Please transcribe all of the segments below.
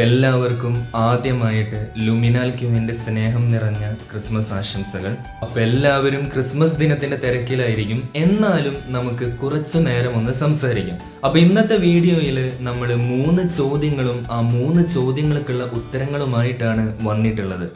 എല്ലാവർക്കും ആദ്യമായിട്ട് ലുമിനാൽ ക്യൂവിൻ്റെ സ്നേഹം നിറഞ്ഞ ക്രിസ്മസ് ആശംസകൾ. എല്ലാവരും ക്രിസ്മസ് ദിനത്തിന്റെ തിരക്കിലായിരിക്കും, എന്നാലും നമുക്ക് കുറച്ചു നേരം ഒന്ന് സംസാരിക്കാം. ഇന്നത്തെ വീഡിയോയിൽ നമ്മൾ 3 ചോദ്യങ്ങളും ആ 3 ചോദ്യങ്ങൾക്കുള്ള ഉത്തരങ്ങളുമായിട്ടാണ് വന്നിട്ടുള്ളത്.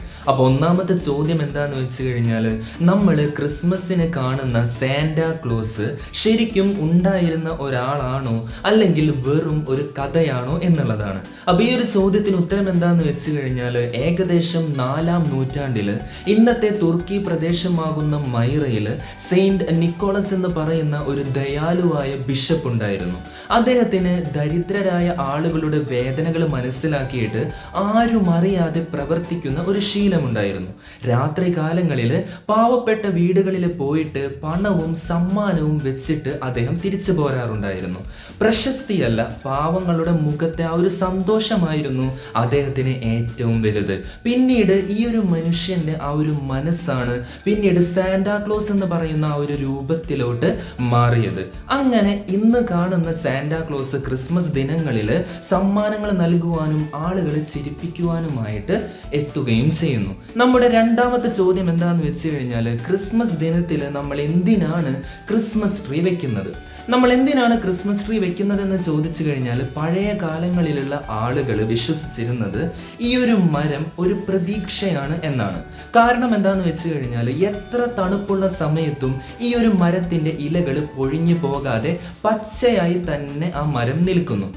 ഒന്നാമത്തെ ചോദ്യം എന്താന്ന് വെച്ച് കഴിഞ്ഞാൽ, നമ്മൾ ക്രിസ്മസിന് കാണുന്ന സാന്റാ ക്ലോസ് ശരിക്കും ഉണ്ടായിരുന്ന ഒരാളാണോ അല്ലെങ്കിൽ വെറും ഒരു കഥയാണോ എന്നുള്ളതാണ്. ഈ ഒരു ചോദ്യത്തിന് ഉത്തരം എന്താന്ന് വെച്ച് കഴിഞ്ഞാൽ, ഏകദേശം 4-ാം നൂറ്റാണ്ടിൽ ഇന്നത്തെ തുർക്കി പ്രദേശമാകുന്ന മൈറയിൽ സെയിന്റ് നിക്കോളസ് എന്ന് പറയുന്ന ഒരു ദയാലുവായ ബിഷപ്പ് ഉണ്ടായിരുന്നു. അദ്ദേഹത്തിന് ദരിദ്രരായ ആളുകളുടെ വേദനകൾ മനസ്സിലാക്കിയിട്ട് ആരും അറിയാതെ പ്രവർത്തിക്കുന്ന ഒരു ശീലമുണ്ടായിരുന്നു. രാത്രി കാലങ്ങളിൽ പാവപ്പെട്ട വീടുകളിൽ പോയിട്ട് പണവും സമ്മാനവും വെച്ചിട്ട് അദ്ദേഹം തിരിച്ചു പോരാറുണ്ടായിരുന്നു. പ്രശസ്തിയല്ല, പാവങ്ങളുടെ മുഖത്തെ ആ ഒരു സന്തോഷമായിരുന്നു അദ്ദേഹത്തിന് ഏറ്റവും വലുത്. പിന്നീട് ഈ ഒരു മനുഷ്യന്റെ ആ ഒരു മനസ്സാണ് പിന്നീട് സാന്റാക്ലോസ് എന്ന് പറയുന്ന ആ ഒരു രൂപത്തിലോട്ട് മാറിയത്. അങ്ങനെ ഇന്ന് കാണുന്ന സാന്റാക്ലോസ് ക്രിസ്മസ് ദിനങ്ങളിൽ സമ്മാനങ്ങൾ നൽകുവാനും ആളുകളെ ചിരിപ്പിക്കുവാനുമായിട്ട് എത്തുകയും ചെയ്യുന്നു. നമ്മുടെ രണ്ടാമത്തെ ചോദ്യം എന്താന്ന് വെച്ച് കഴിഞ്ഞാൽ, ക്രിസ്മസ് ദിനത്തിൽ നമ്മൾ എന്തിനാണ് ക്രിസ്മസ് ട്രീ വെക്കുന്നത്? നമ്മൾ എന്തിനാണ് ക്രിസ്മസ് ട്രീ വെക്കുന്നതെന്ന് ചോദിച്ചു കഴിഞ്ഞാൽ, പഴയ കാലങ്ങളിലുള്ള ആളുകൾ വിശ്വസിച്ചിരുന്നത് ഈ ഒരു മരം ഒരു പ്രതീക്ഷയാണ് എന്നാണ്. കാരണം എന്താന്ന് വെച്ച് കഴിഞ്ഞാൽ, എത്ര തണുപ്പുള്ള സമയത്തും ഈ ഒരു മരത്തിന്റെ ഇലകൾ പൊഴിഞ്ഞു പോകാതെ പച്ചയായി തന്നെ ആ മരം നിൽക്കുന്നു.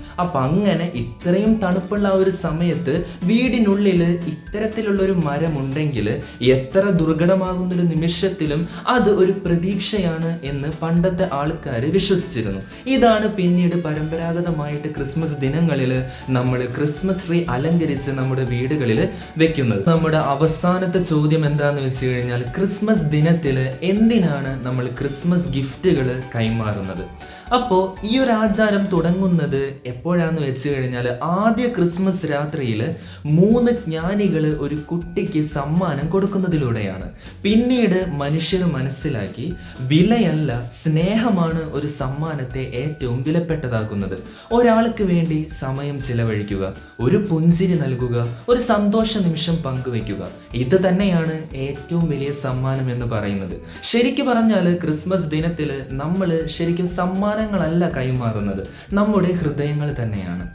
അങ്ങനെ ഇത്രയും തണുപ്പുള്ള ആ ഒരു സമയത്ത് വീടിനുള്ളിൽ ഇത്തരത്തിലുള്ള ഒരു മരം ഉണ്ടെങ്കിൽ എത്ര ദുർഘടമാകുന്നൊരു നിമിഷത്തിലും അത് ഒരു പ്രതീക്ഷയാണ് എന്ന് പണ്ടത്തെ ആൾക്കാർ വിശ്വസിച്ചിരുന്നു. ഇതാണ് പിന്നീട് പരമ്പരാഗതമായിട്ട് ക്രിസ്മസ് ദിനങ്ങളിൽ നമ്മൾ ക്രിസ്മസ് ട്രീ അലങ്കരിച്ച് നമ്മുടെ വീടുകളിൽ വെക്കുന്നത്. നമ്മുടെ അവസാനത്തെ ചോദ്യം എന്താന്ന് വെച്ച് കഴിഞ്ഞാൽ, ക്രിസ്മസ് ദിനത്തിൽ എന്തിനാണ് നമ്മൾ ക്രിസ്മസ് ഗിഫ്റ്റുകൾ കൈമാറുന്നത്? ഈ ഒരു ആചാരം തുടങ്ങുന്നത് എപ്പോഴാന്ന് വെച്ച് കഴിഞ്ഞാൽ, ആദ്യ ക്രിസ്മസ് രാത്രിയിൽ 3 ജ്ഞാനികൾ ഒരു കുട്ടിക്ക് സമ്മാനം കൊടുക്കുന്നതിലൂടെയാണ്. പിന്നീട് മനുഷ്യർ മനസ്സിലാക്കി, വിലയല്ല സ്നേഹമാണ് ഒരു സമ്മാനത്തെ ഏറ്റവും വിലപ്പെട്ടതാക്കുന്നത്. ഒരാൾക്ക് വേണ്ടി സമയം ചിലവഴിക്കുക, ഒരു പുഞ്ചിരി നൽകുക, ഒരു സന്തോഷ നിമിഷം പങ്കുവെക്കുക, ഇത് തന്നെയാണ് ഏറ്റവും വലിയ സമ്മാനം എന്ന് പറയുന്നത്. ശരിക്കും പറഞ്ഞാൽ ക്രിസ്മസ് ദിനത്തിൽ നമ്മൾ ശരിക്കും സമ്മാനങ്ങളല്ല കൈമാറുന്നത്, നമ്മുടെ ഹൃദയങ്ങൾ തന്നെയാണ്.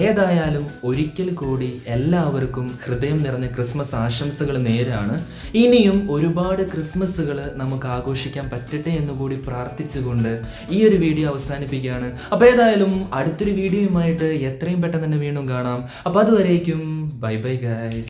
ഏതായാലും ഒരിക്കൽ കൂടി എല്ലാവർക്കും ഹൃദയം നിറഞ്ഞ ക്രിസ്മസ് ആശംസകൾ നേരാണ്. ഇനിയും ഒരുപാട് ക്രിസ്മസുകൾ നമുക്ക് ആഘോഷിക്കാൻ പറ്റട്ടെ എന്ന് കൂടി പ്രാർത്ഥിച്ചുകൊണ്ട് ഈ ഒരു വീഡിയോ അവസാനിപ്പിക്കുകയാണ്. ഏതായാലും അടുത്തൊരു വീഡിയോയുമായിട്ട് എത്രയും പെട്ടെന്ന് തന്നെ വീണ്ടും കാണാം. അതുവരേക്കും ബൈ ബൈ ഗൈസ്.